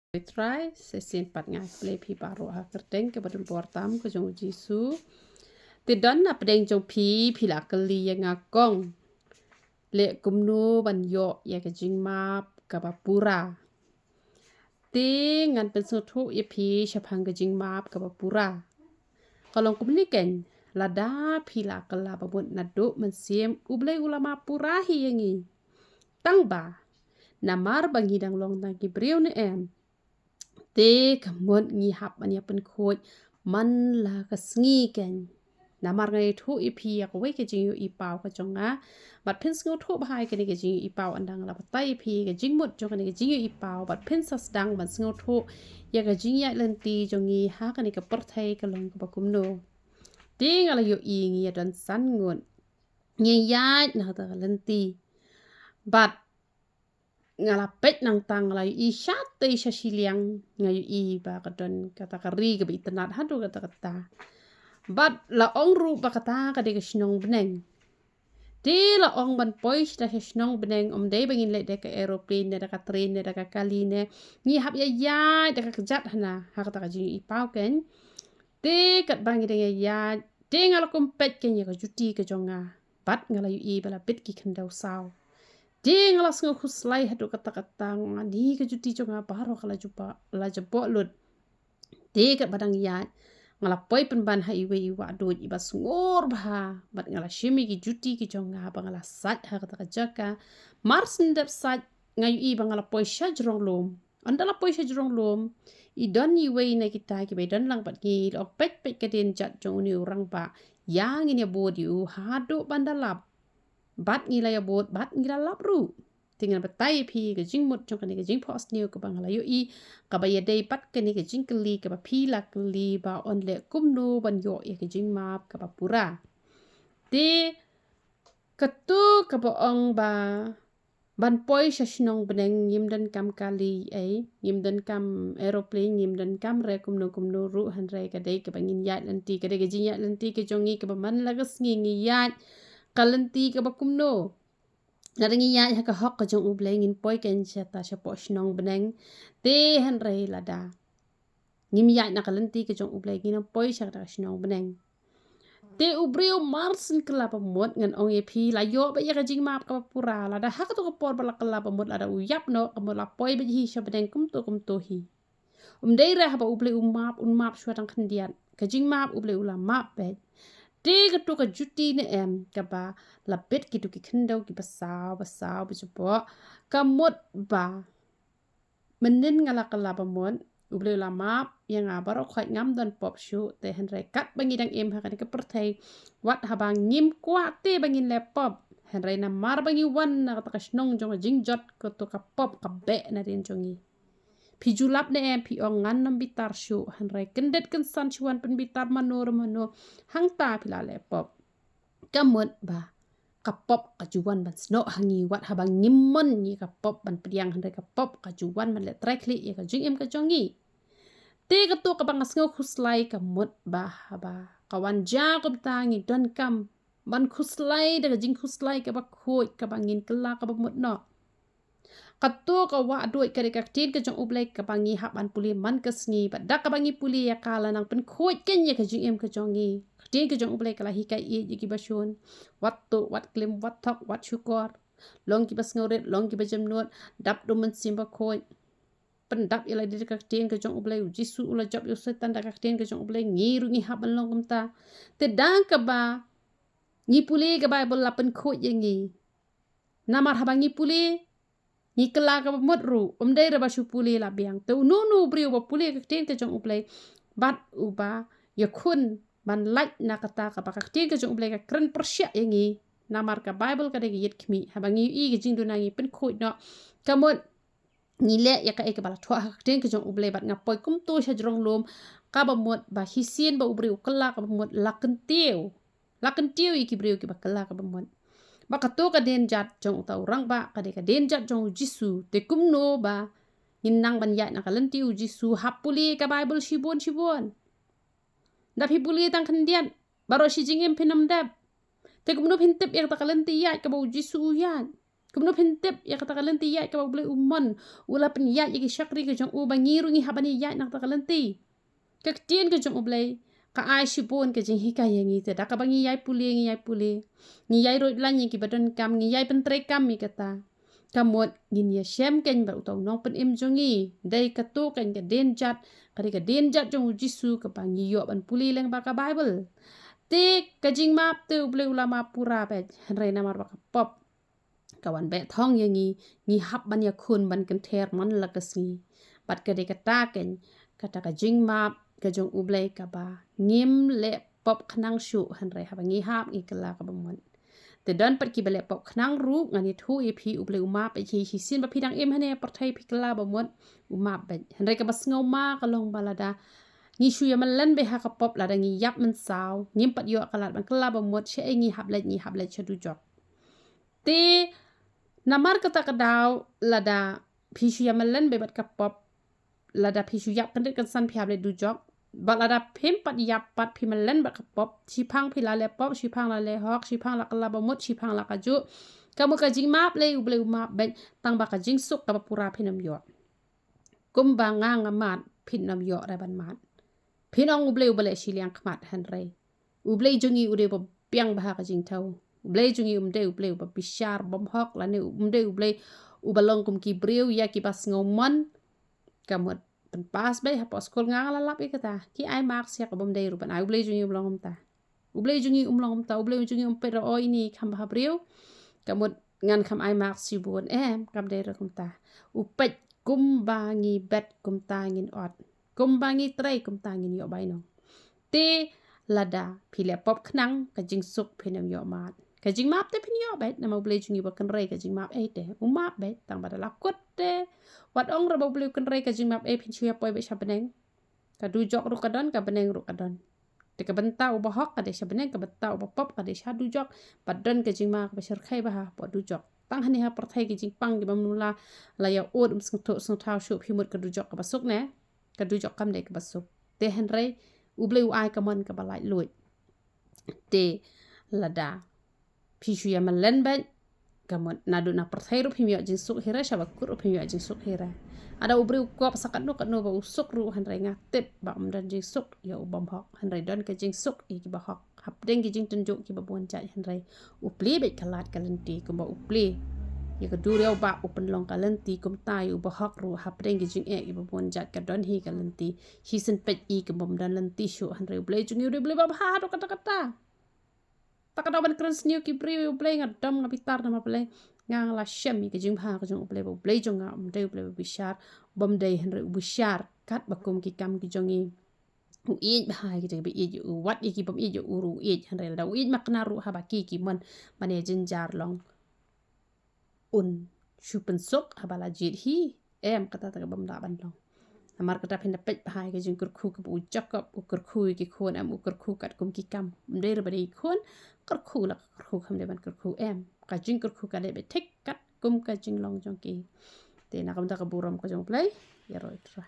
Try sesin pat ngai play pi baru ha kerteng ke badun portam ke jong jisu ti don na pedeng jong pi la keli yang ngakong le kumno ban yo ya ke jing map ka ba pura ti ngan pen so thu ye pi shapang ke jing map ka ba pura kalong kumli ken lada pi la kala ba bun na do man siem uble ulama pura hi yangi tang ba namar bangi dang long tang ki briu ne em te kamot ngi hap ania pen khoi man la ka sngi ken namar ngai thu ipi ya ko we ke jing yu i pau ka jonga bat pen sngo thu bhai ke ni ke jing i pau andang la tai pi ke jing mut jong ke ni ke jing yu i pau bat pen sas dang ban sngo thu ya ka jing ya len ti jong i ha ka ni ka per thai ka long ka kum no ting ala yu i ngi ya dan san ngon ngi ya na ta len ti bat ngala pet nang tang la i shat te shashiliang ngayu i ba kadon kata kari ke bi tenat hadu kata kata bat la ong ru ba kata ka de shnong beneng de la ong ban poi sta shnong beneng de bangin le de ka aeroplane de ka train de ka kali ne ni hap ya de ka jat hana ha kata ka ji i pau ken de kat bang de ya de ngala kompet ken ya ka juti ke jonga bat ngala yu i bala bit ki khandau saw Ding alas nga kuslay hadu kata-kata nga di ka juti jo nga baro kala jupa la jabo lud. Di kat badang yat ngala poi penban ha iwe iwa dud iba sngor bah bat ngala shimi ki juti ki jo nga ba ngala sat ha kata jaka mars ndep sat nga yu iba ngala poi shajrong lom. Andala poi shajrong lom I don iwe na kita ki be don lang bat ki ok pet pet kadin jat jong ni orang ba yang ini bodi u hadu bandalap bat ngila ya bot bat ngila lapru tinggal betai pi ke jing mut jong ke jing pos new ke bangala yo I ka ba ye dei pat ke ni ke jing keli ke ba pi la keli ba on le kumno ban yo ye ke jing map ka ba pura te ketu ka ba ong ba ban poi shashnong beneng yim dan kam kali ai yim dan kam aeroplane yim dan kam re kumno ru han re ka dei ke bangin yat lanti ke de ke jing yat lanti ke jongi ke ba man la ga sngi yat kalanti ka bakum no naringi ya ka hok ka jong ubleng in poi ken chata sha po shnong beneng te han rei lada ngim ya na kalanti ka jong ubleng in poi sha ta shnong beneng te ubreu marsin kala pa mot ngan ong ye phi la yo ba ya ka jing map ka pura lada ha ka to ka por bala kala pa mot lada uyap no ka mo la poi ba hi sha beneng kum to hi dei ra ha ba uble map shwa tang khandian ka jing map uble ula map be Tiga tu ka juti ne em kaba lapet gitu ki kendau ki basau bejubo kamut ba menin ngala kala pamon uble lama yang abaro khoi ngam dan pop shu te henry kat bangidang em ha ka perthai wat habang ngim kwa te bangin laptop henry na mar bangi wan na ka snong jong jingjot ko to ka pop ka be na din jongi Pi julap ne em pi ong ngan nam bitar shu han rai kendet ken san chuan pen bitar manor hang ta pila le pop kamut ba kapop kajuan ban sno hangi wat habang ngimon ni kapop ban priang han rai kapop kajuan man le trekli ya ka jing em ka jongi te ka to ka bang sngo khuslai kamut ba kawan ja ko tangi don kam ban khuslai da jing khuslai ka ba khoi ka bangin kala ka ba mut no Katu ka wa duit ka tin ka jong ublay ka bangi hapan puli man ka sngi ba dak ka bangi puli ya kala nang pen khoi ken ya ka jing em ka jongi tin ka jong ublay kala hikai e ki basun wat klim wat thok wat shukor long ki bas ngoret long ki bajam not dap do man simba khoi pen dap ila di ka tin ka jong ublay jisu ula job yo setan da ka tin ka jong ublay ngiru ngi hapan long kumta te dang ka ba ngi puli ka bible la pen khoi yangi namar habangi puli Ni kela ka mot ru dei ra ba shu puli la biang te nu briu ba puli ka tin ka jong ublay bat uba ya khun ban lait na kata ka ba ka tin ka jong ublay ka kren persya yangi namar ka bible ka de yet khmi ha bangi I ka jing du nangi pen khoi no ka mot ni le ya ka e ka bala thwa ka tin ka jong ublay bat nga poi kum to sha jrong lom ka ba mot ba hisien ba ubriu kela ka ba mot la kan tiu I ki briu ki ba kela ka ba mot Baka to ka den jat jong ta orang ba ka de ka den jat jong jisu te kumno ba ninang ban ya na kalanti u jisu hapuli ka bible shibon da pi puli tang khandian baro shi jingem pinam dab te kumno pintep ya ta kalanti ya ka ba jisu ya Kumno pintip ya kata kalenti ya ka boleh umon ula pen ya ki syakri ke jong u bangiru ngi habani ya nak kata kalenti ka tien ke jong u boleh ka ai shipon ke jing hika yang ngi te da ka bangi yai puli ngi yai ro lan ki badon kam ngi yai pentre kam mi kata kamot ngin ya shem ken ba utau nong pen im jongi dai ka to ken ka den jat kari ka den jat jong jisu ka bangi yo ban puli leng ba ka bible te ka jing map te boleh ulama pura pe re namar ba ka pop kawan bet thong yang ngi hap ban ya khun ban kan ther man la ka si bat ka de ka ta ken kata ka jing map ka jong ublei ka ba ngim le pop khnang shu han re ha ngi hap ngi kala ka bamon te don pat ki bele pop khnang ru ngani thu e phi ublei uma pe chi sin ba phi dang em hane par thai phi kala bamon uma be han re ka bas ngau ma ka long balada ngi shu ya man len be ha ka pop la da ngi yap man saw ngim pat yo kala ban kala bamot che ngi hap le chadu jok te namar kata kadaw lada pishu ya malen bebat kapop lada pishu yap kan kan san piable du jok bat lada pim pat yap pat pi malen bat kapop chipang pi la le pop chipang la le hok chipang la kala bamut chipang la kaju kamu ka jing map le uble map ben tang ba ka jing suk ka pura pinam yo kum ba nga ngamat pinam yo ra ban mat pinong uble siliang kmat han re uble jungi ude bo piang ba ka jing tau ublei jungi ublei bishar bom hok la ne ublei ubalong kum ki breu ya ki pas ngomon kamot pen pas be ha pas kol nga la lap ikata ki ai mak sia ka bom dei ruban ai ublei jungi umlong ta ublei jungi umlong ta ublei jungi pero o ini kam ba breu kamot ngan kam ai mak si bon kam dei rum ta upet kum bangi bet kum ta ngin ot kum bangi trei kum ta ngin yo bai no te lada pile pop knang ka jing suk pinam yo mat ka jing map te pinyo bet na mau beli jungi bakan rei ka jing map te umap bet tang pada lakut te wat ong ra mau beli kan rei ka jing map pin chuya poi be sabeneng ka du jok ru kadon ka beneng ru kadon te ka benta u bahok ka de sabeneng ka benta u pop ka de sa du jok padon ka jing map be ser khai ba ha po du jok tang hani ha perthai ki jing pang ki bamnula la ya od sung thau shu phimut ka du jok ka basuk ne ka du jok kam de ka basuk te hen rei u beli u ai ka mon ka balai lui te lada pishu ya malen ba kamot nadu na perthai ru phimyo jing suk hira sha bakur phimyo jing suk hira ada ubri kop sakat no kan no ba usuk ru han rai nga tip ba dan jing suk ya ubam hok han rai don ka jing suk i ki ba hok hap deng ki jing tunjuk ki ba bon cha han rai upli be kalat kalenti ko ba upli ya ka dur ya ba upen long kalenti kum tai u ba hok ru hap deng ki jing e ki ba bon cha ka don hi kalenti hi sen pet i ki bom dan lenti shu han rai ble jing yu ble ba ha do kata takadawan keras niu ki priu play ngadam ngapitar nama play ngang la shem ki jing ha ka jong play jong ngam dei play bishar bom dei henry bishar kat bakum ki kam ki jongi u i ba ki jeng bi i u wat i ki bom i u ru i henry da u i makna ru ha ba ki man mane jinjar long un shupen sok ha bala jit hi kata ta bom da ban long amar kata pin pet bahai ke jing kurku ke bu jakap ukur khu ki khon ukur khu kat kum ki kam der bari khon kurku la kurku kham de ban kurku ka jing kurku ka de be tek kat kum ka jing long jong ki te na kam ta ka buram ka jong play ya roi tra